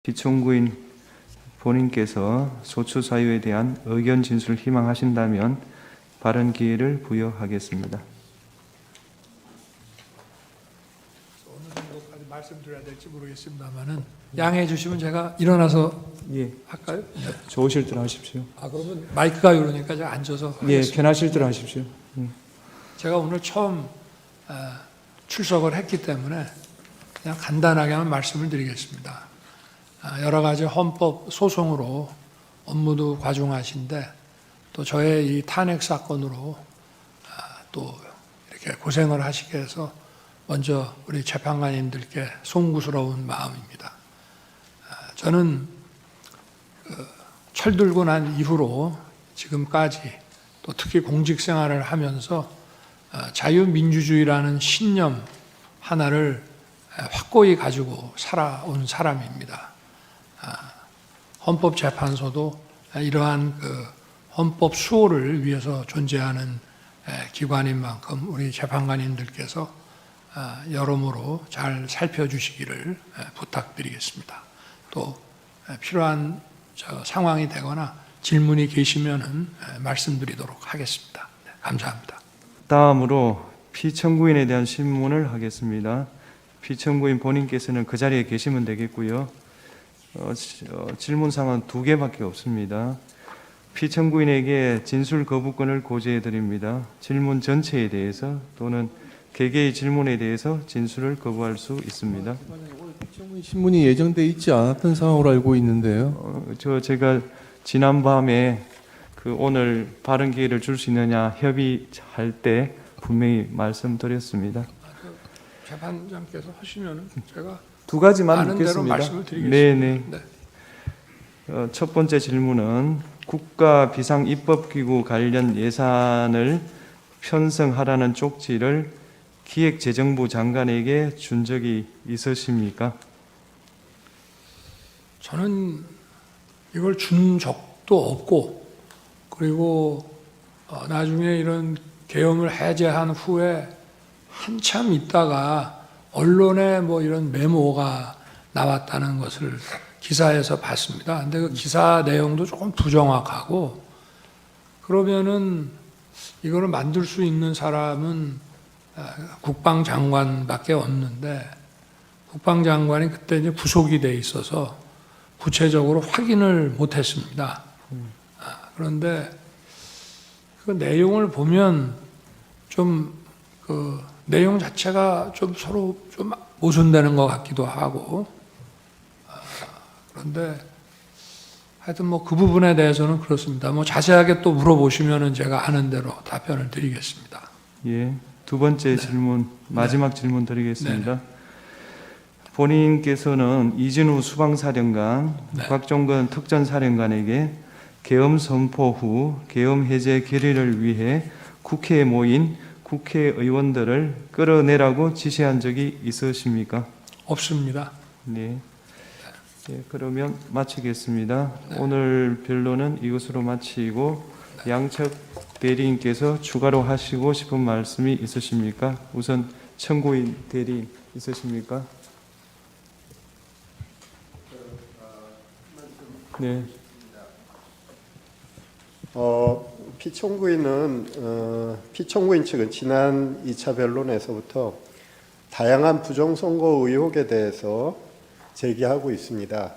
피청구인 본인께서 소추 사유에 대한 의견 진술을 희망하신다면 발언 기회를 부여하겠습니다. 어느 정도까지 말씀드려야 될지 모르겠습니다만은 양해해 주시면 제가 일어나서 할까요? 좋으실 대로 하십시오. 그러면 마이크가 이러니까 제가 앉아서 하겠습니다. 편하실 대로 하십시오. 제가 오늘 처음 출석을 했기 때문에 그냥 간단하게만 말씀을 드리겠습니다. 여러 가지 헌법 소송으로 업무도 과중하신데 또 저의 이 탄핵 사건으로 또 이렇게 고생을 하시게 해서 먼저 우리 재판관님들께 송구스러운 마음입니다. 저는 철들고 난 이후로 지금까지 또 특히 공직 생활을 하면서 자유민주주의라는 신념 하나를 확고히 가지고 살아온 사람입니다. 헌법재판소도 이러한 헌법 수호를 위해서 존재하는 기관인 만큼 우리 재판관님들께서 여러모로 잘 살펴주시기를 부탁드리겠습니다. 또 필요한 상황이 되거나 질문이 계시면은 말씀드리도록 하겠습니다. 감사합니다. 다음으로 피청구인에 대한 신문을 하겠습니다. 피청구인 본인께서는 그 자리에 계시면 되겠고요. 질문사항은 2개밖에 없습니다. 피청구인에게 진술 거부권을 고지해 드립니다. 질문 전체에 대해서 또는 개개의 질문에 대해서 진술을 거부할 수 있습니다. 오늘 피청구인 신문이 예정돼 있지 않았던 상황으로 알고 있는데요. 제가 지난밤에 오늘 발언 기회를 줄 수 있느냐 협의할 때 분명히 말씀드렸습니다. 재판장께서 하시면은 제가 2가지만 아는 대로 묻겠습니다. 말씀을 드리겠습니다. 네. 첫 번째 질문은 국가 비상 입법기구 관련 예산을 편성하라는 쪽지를 기획재정부 장관에게 준 적이 있으십니까? 저는 이걸 준 적도 없고, 그리고 나중에 이런 계엄을 해제한 후에 한참 있다가 언론에 이런 메모가 나왔다는 것을 기사에서 봤습니다. 근데 그 기사 내용도 조금 부정확하고, 그러면은 이거를 만들 수 있는 사람은 국방장관밖에 없는데, 국방장관이 그때 이제 구속이 돼 있어서 구체적으로 확인을 못했습니다. 그런데 그 내용을 보면 좀 내용 자체가 좀 서로 좀 모순되는 것 같기도 하고, 그런데 하여튼 그 부분에 대해서는 그렇습니다. 자세하게 또 물어보시면은 제가 아는 대로 답변을 드리겠습니다. 예. 2번째 질문, 마지막 질문 드리겠습니다. 본인께서는 이진우 수방사령관, 곽종건 특전사령관에게 계엄 선포 후 계엄 해제 결의를 위해 국회에 모인 국회의원들을 끌어내라고 지시한 적이 있으십니까? 없습니다. 네. 그러면 마치겠습니다. 오늘 변론은 이것으로 마치고 양측 대리인께서 추가로 하시고 싶은 말씀이 있으십니까? 우선 청구인 대리인 있으십니까? 네. 피청구인 측은 지난 2차 변론에서부터 다양한 부정선거 의혹에 대해서 제기하고 있습니다.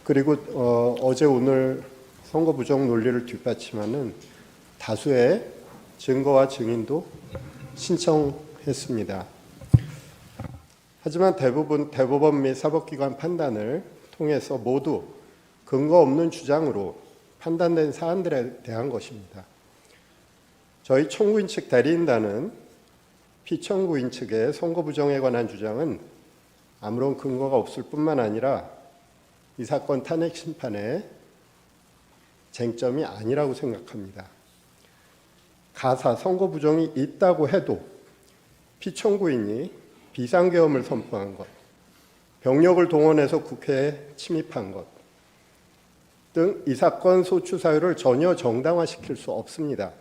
그리고 어제 오늘 선거 부정 논리를 뒷받침하는 다수의 증거와 증인도 신청했습니다. 하지만 대법원 및 사법기관 판단을 통해서 모두 근거 없는 주장으로 판단된 사안들에 대한 것입니다. 저희 청구인 측 대리인단은 피청구인 측의 선거 부정에 관한 주장은 아무런 근거가 없을 뿐만 아니라 이 사건 탄핵 심판의 쟁점이 아니라고 생각합니다. 가사 선거 부정이 있다고 해도 피청구인이 비상계엄을 선포한 것, 병력을 동원해서 국회에 침입한 것 등 이 사건 소추 사유를 전혀 정당화시킬 수 없습니다.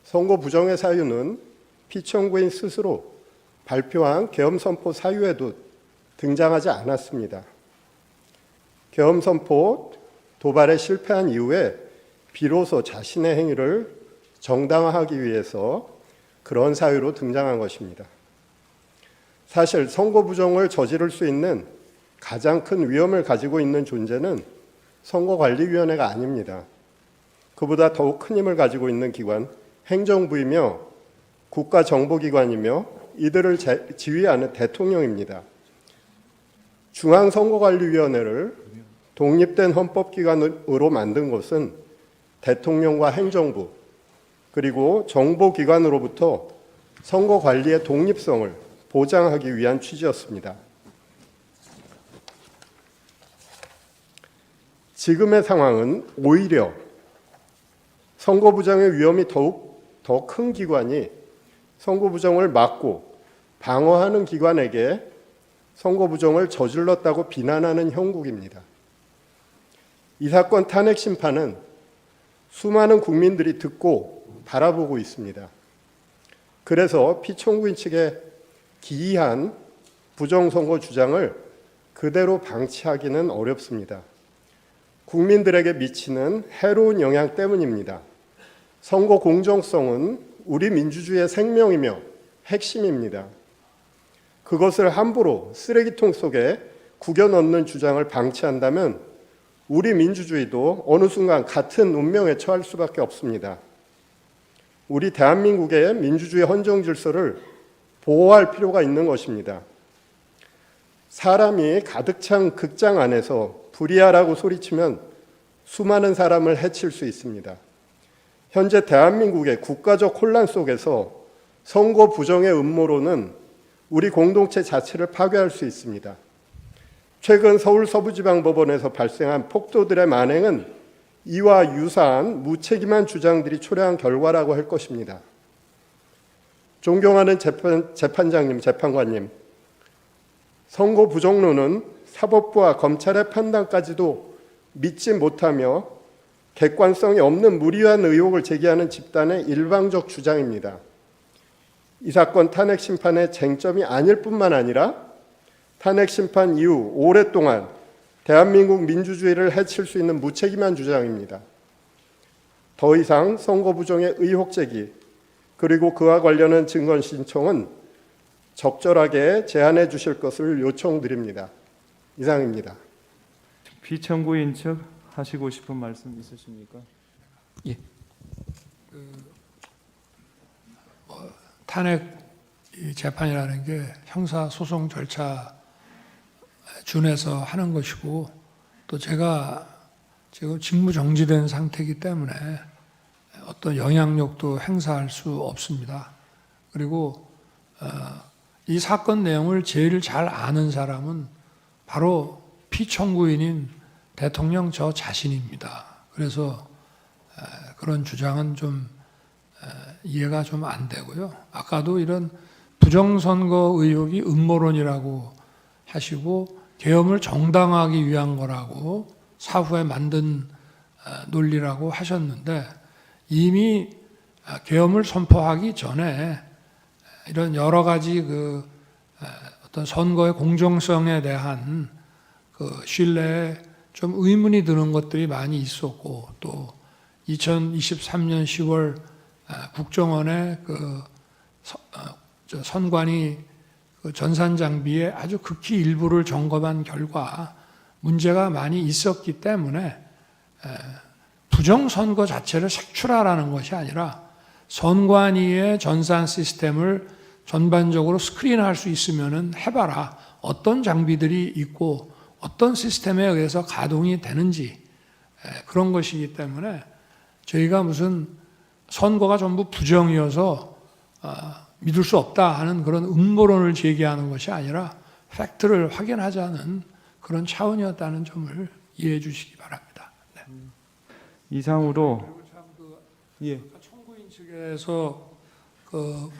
선거 부정의 사유는 피청구인 스스로 발표한 계엄 선포 사유에도 등장하지 않았습니다. 계엄 선포 도발에 실패한 이후에 비로소 자신의 행위를 정당화하기 위해서 그런 사유로 등장한 것입니다. 사실 선거 부정을 저지를 수 있는 가장 큰 위험을 가지고 있는 존재는 선거관리위원회가 아닙니다. 그보다 더욱 큰 힘을 가지고 있는 기관, 행정부이며 국가정보기관이며 이들을 지휘하는 대통령입니다. 중앙선거관리위원회를 독립된 헌법기관으로 만든 것은 대통령과 행정부 그리고 정보기관으로부터 선거관리의 독립성을 보장하기 위한 취지였습니다. 지금의 상황은 오히려 선거 부정의 위험이 더욱 더 큰 기관이 선거 부정을 막고 방어하는 기관에게 선거 부정을 저질렀다고 비난하는 형국입니다. 이 사건 탄핵 심판은 수많은 국민들이 듣고 바라보고 있습니다. 그래서 피청구인 측의 기이한 부정선거 주장을 그대로 방치하기는 어렵습니다. 국민들에게 미치는 해로운 영향 때문입니다. 선거 공정성은 우리 민주주의의 생명이며 핵심입니다. 그것을 함부로 쓰레기통 속에 구겨 넣는 주장을 방치한다면 우리 민주주의도 어느 순간 같은 운명에 처할 수밖에 없습니다. 우리 대한민국의 민주주의 헌정 질서를 보호할 필요가 있는 것입니다. 사람이 가득 찬 극장 안에서 불이야라고 소리치면 수많은 사람을 해칠 수 있습니다. 현재 대한민국의 국가적 혼란 속에서 선거 부정의 음모론은 우리 공동체 자체를 파괴할 수 있습니다. 최근 서울 서부지방법원에서 발생한 폭도들의 만행은 이와 유사한 무책임한 주장들이 초래한 결과라고 할 것입니다. 존경하는 재판장님, 재판관님, 선거 부정론은 사법부와 검찰의 판단까지도 믿지 못하며 객관성이 없는 무리한 의혹을 제기하는 집단의 일방적 주장입니다. 이 사건 탄핵 심판의 쟁점이 아닐 뿐만 아니라 탄핵 심판 이후 오랫동안 대한민국 민주주의를 해칠 수 있는 무책임한 주장입니다. 더 이상 선거 부정의 의혹 제기 그리고 그와 관련한 증거 신청은 적절하게 제한해 주실 것을 요청드립니다. 이상입니다. 피청구인 측 하시고 싶은 말씀 있으십니까? 예. 탄핵 재판이라는 게 형사 소송 절차 준해서 하는 것이고 또 제가 지금 직무 정지된 상태이기 때문에 어떤 영향력도 행사할 수 없습니다. 그리고 이 사건 내용을 제일 잘 아는 사람은 바로 피청구인인 대통령 저 자신입니다. 그래서 그런 주장은 좀 이해가 좀 안 되고요. 아까도 이런 부정선거 의혹이 음모론이라고 하시고 계엄을 정당화하기 위한 거라고 사후에 만든 논리라고 하셨는데 이미 계엄을 선포하기 전에 이런 여러 가지 어떤 선거의 공정성에 대한 신뢰에 좀 의문이 드는 것들이 많이 있었고 또 2023년 10월 국정원의 선관위 전산 장비의 아주 극히 일부를 점검한 결과 문제가 많이 있었기 때문에 부정선거 자체를 색출하라는 것이 아니라 선관위의 전산 시스템을 전반적으로 스크린할 수 있으면 해봐라. 어떤 장비들이 있고 어떤 시스템에 의해서 가동이 되는지 그런 것이기 때문에 저희가 무슨 선거가 전부 부정이어서 믿을 수 없다 하는 그런 음모론을 제기하는 것이 아니라 팩트를 확인하자는 그런 차원이었다는 점을 이해해 주시기 바랍니다. 네. 이상으로 예. 청구인 측에서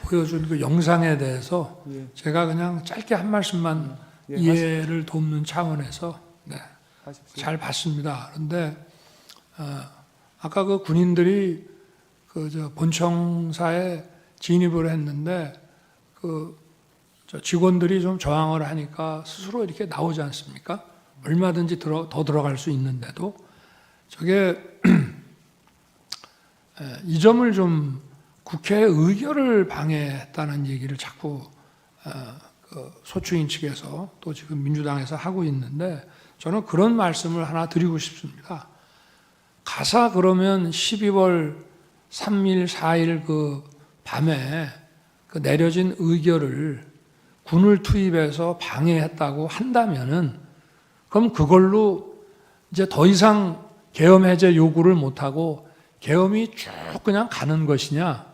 보여준 그 영상에 대해서 예. 제가 그냥 짧게 한 말씀만 예, 이해를 돕는 차원에서 네, 하십시오. 잘 봤습니다. 그런데 아까 그 군인들이 본청사에 진입을 했는데 저 직원들이 좀 저항을 하니까 스스로 이렇게 나오지 않습니까? 얼마든지 더 들어갈 수 있는데도 저게 이 점을 좀 국회의 의결을 방해했다는 얘기를 자꾸 그 소추인 측에서 또 지금 민주당에서 하고 있는데 저는 그런 말씀을 하나 드리고 싶습니다. 가사 그러면 12월 3일, 4일 그 밤에 그 내려진 의결을 군을 투입해서 방해했다고 한다면은 그럼 그걸로 이제 더 이상 계엄 해제 요구를 못하고 계엄이 쭉 그냥 가는 것이냐?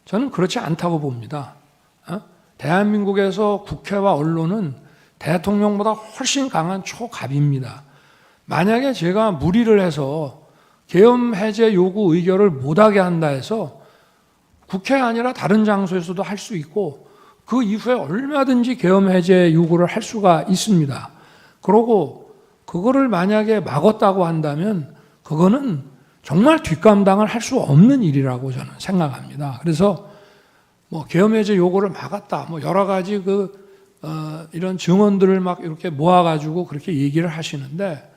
저는 그렇지 않다고 봅니다. 대한민국에서 국회와 언론은 대통령보다 훨씬 강한 초갑입니다. 만약에 제가 무리를 해서 계엄 해제 요구 의결을 못하게 한다 해서 국회 아니라 다른 장소에서도 할 수 있고 그 이후에 얼마든지 계엄 해제 요구를 할 수가 있습니다. 그러고 그거를 만약에 막았다고 한다면 그거는 정말 뒷감당을 할 수 없는 일이라고 저는 생각합니다. 그래서 뭐 계엄 해제 요구를 막았다, 뭐 여러 가지 이런 증언들을 막 이렇게 모아가지고 그렇게 얘기를 하시는데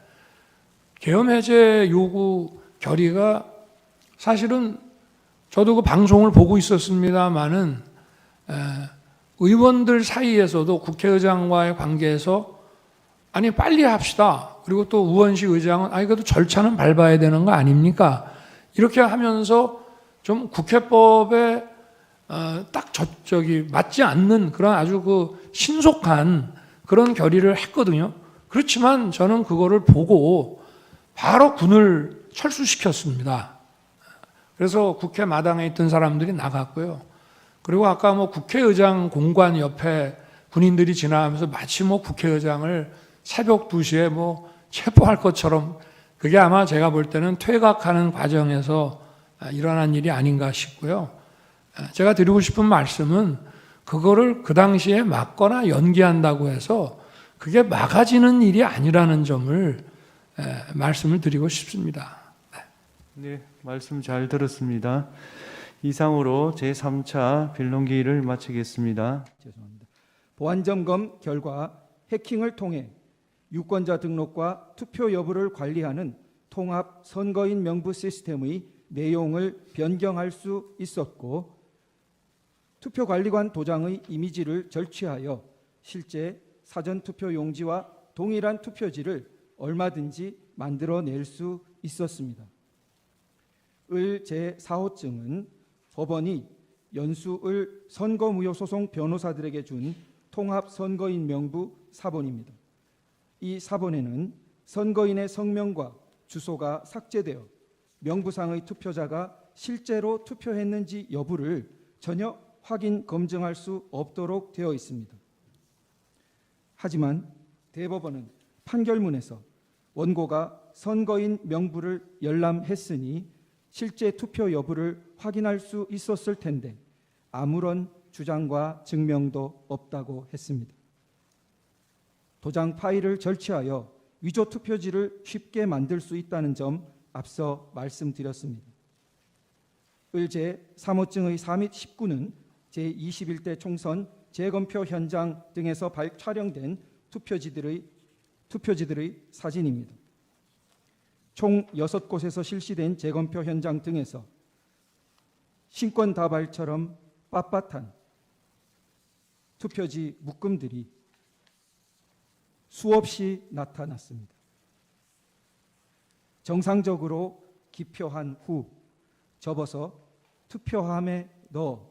계엄 해제 요구 결의가 사실은 저도 그 방송을 보고 있었습니다만은 의원들 사이에서도 국회의장과의 관계에서 아니 빨리 합시다. 그리고 또 우원식 의장은 아니 그래도 절차는 밟아야 되는 거 아닙니까? 이렇게 하면서 좀 국회법에 딱 저기 맞지 않는 그런 아주 그 신속한 그런 결의를 했거든요. 그렇지만 저는 그거를 보고 바로 군을 철수시켰습니다. 그래서 국회 마당에 있던 사람들이 나갔고요. 그리고 아까 뭐 국회의장 공관 옆에 군인들이 지나가면서 마치 뭐 국회의장을 새벽 2시에 뭐 체포할 것처럼 그게 아마 제가 볼 때는 퇴각하는 과정에서 일어난 일이 아닌가 싶고요. 제가 드리고 싶은 말씀은 그거를 그 당시에 막거나 연기한다고 해서 그게 막아지는 일이 아니라는 점을 말씀을 드리고 싶습니다. 네, 말씀 잘 들었습니다. 이상으로 제3차 변론기를 마치겠습니다. 죄송합니다. 보안점검 결과 해킹을 통해 유권자 등록과 투표 여부를 관리하는 통합 선거인 명부 시스템의 내용을 변경할 수 있었고 투표관리관 도장의 이미지를 절취하여 실제 사전투표 용지와 동일한 투표지를 얼마든지 만들어낼 수 있었습니다. 을 제4호증은 법원이 연수을 선거무효소송 변호사들에게 준 통합선거인 명부 사본입니다. 이 사본에는 선거인의 성명과 주소가 삭제되어 명부상의 투표자가 실제로 투표했는지 여부를 전혀 확인 검증할 수 없도록 되어 있습니다. 하지만 대법원은 판결문에서 원고가 선거인 명부를 열람했으니 실제 투표 여부를 확인할 수 있었을 텐데 아무런 주장과 증명도 없다고 했습니다. 도장 파일을 절취하여 위조 투표지를 쉽게 만들 수 있다는 점 앞서 말씀드렸습니다. 을 제3호증의 4 및 19는 제21대 총선 재검표 현장 등에서 촬영된 투표지들의 사진입니다. 총 6곳에서 실시된 재검표 현장 등에서 신권다발처럼 빳빳한 투표지 묶음들이 수없이 나타났습니다. 정상적으로 기표한 후 접어서 투표함에 넣어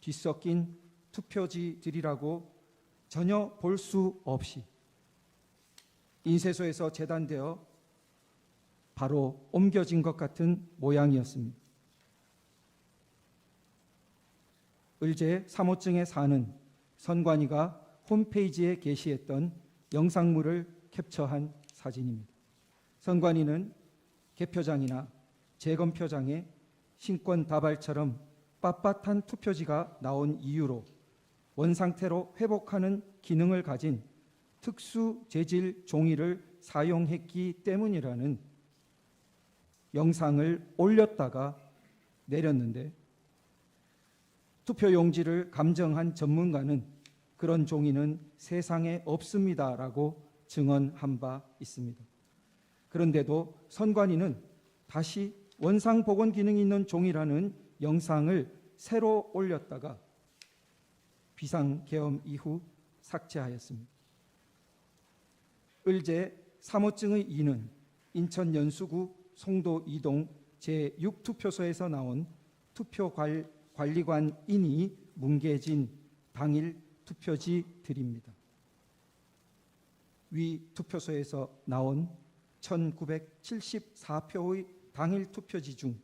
뒤섞인 투표지들이라고 전혀 볼 수 없이 인쇄소에서 재단되어 바로 옮겨진 것 같은 모양이었습니다. 을제 3호증의 4는 선관위가 홈페이지에 게시했던 영상물을 캡처한 사진입니다. 선관위는 개표장이나 재검표장에 신권다발처럼 빳빳한 투표지가 나온 이유로 원상태로 회복하는 기능을 가진 특수 재질 종이를 사용했기 때문이라는 영상을 올렸다가 내렸는데 투표용지를 감정한 전문가는 그런 종이는 세상에 없습니다라고 증언한 바 있습니다. 그런데도 선관위는 다시 원상 복원 기능이 있는 종이라는 영상을 새로 올렸다가 비상계엄 이후 삭제하였습니다. 을제 3호증의 2는 인천 연수구 송도 2동 제6투표소에서 나온 투표관리관인이 뭉개진 당일 투표지들입니다. 위 투표소에서 나온 1974표의 당일 투표지 중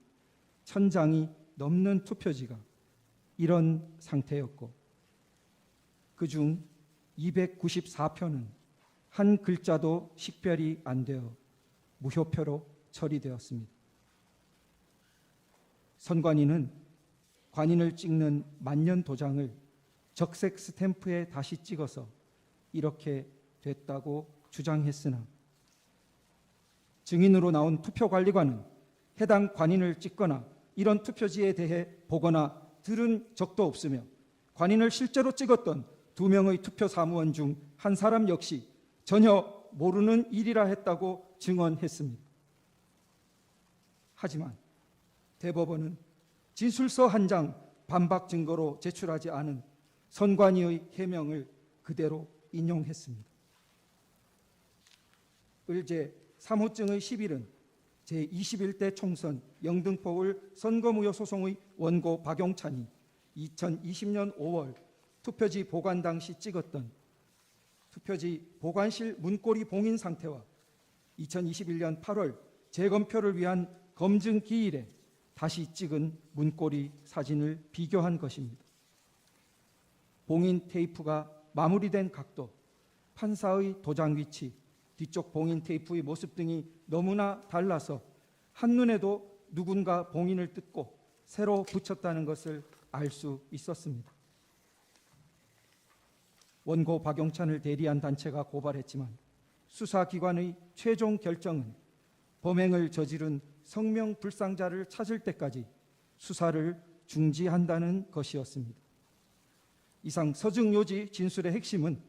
1000장이 넘는 투표지가 이런 상태였고 그중 294표는 한 글자도 식별이 안 되어 무효표로 처리되었습니다. 선관위는 관인을 찍는 만년 도장을 적색 스탬프에 다시 찍어서 이렇게 됐다고 주장했으나 증인으로 나온 투표관리관은 해당 관인을 찍거나 이런 투표지에 대해 보거나 들은 적도 없으며 관인을 실제로 찍었던 2명의 투표 사무원 중 한 사람 역시 전혀 모르는 일이라 했다고 증언했습니다. 하지만 대법원은 진술서 한 장 반박 증거로 제출하지 않은 선관위의 해명을 그대로 인용했습니다. 을제 3호증의 11은 제21대 총선 영등포을 선거무효 소송의 원고 박용찬이 2020년 5월 투표지 보관 당시 찍었던 투표지 보관실 문고리 봉인 상태와 2021년 8월 재검표를 위한 검증 기일에 다시 찍은 문고리 사진을 비교한 것입니다. 봉인 테이프가 마무리된 각도, 판사의 도장 위치, 뒤쪽 봉인 테이프의 모습 등이 너무나 달라서 한눈에도 누군가 봉인을 뜯고 새로 붙였다는 것을 알 수 있었습니다. 원고 박용찬을 대리한 단체가 고발했지만 수사기관의 최종 결정은 범행을 저지른 성명불상자를 찾을 때까지 수사를 중지한다는 것이었습니다. 이상 서증요지 진술의 핵심은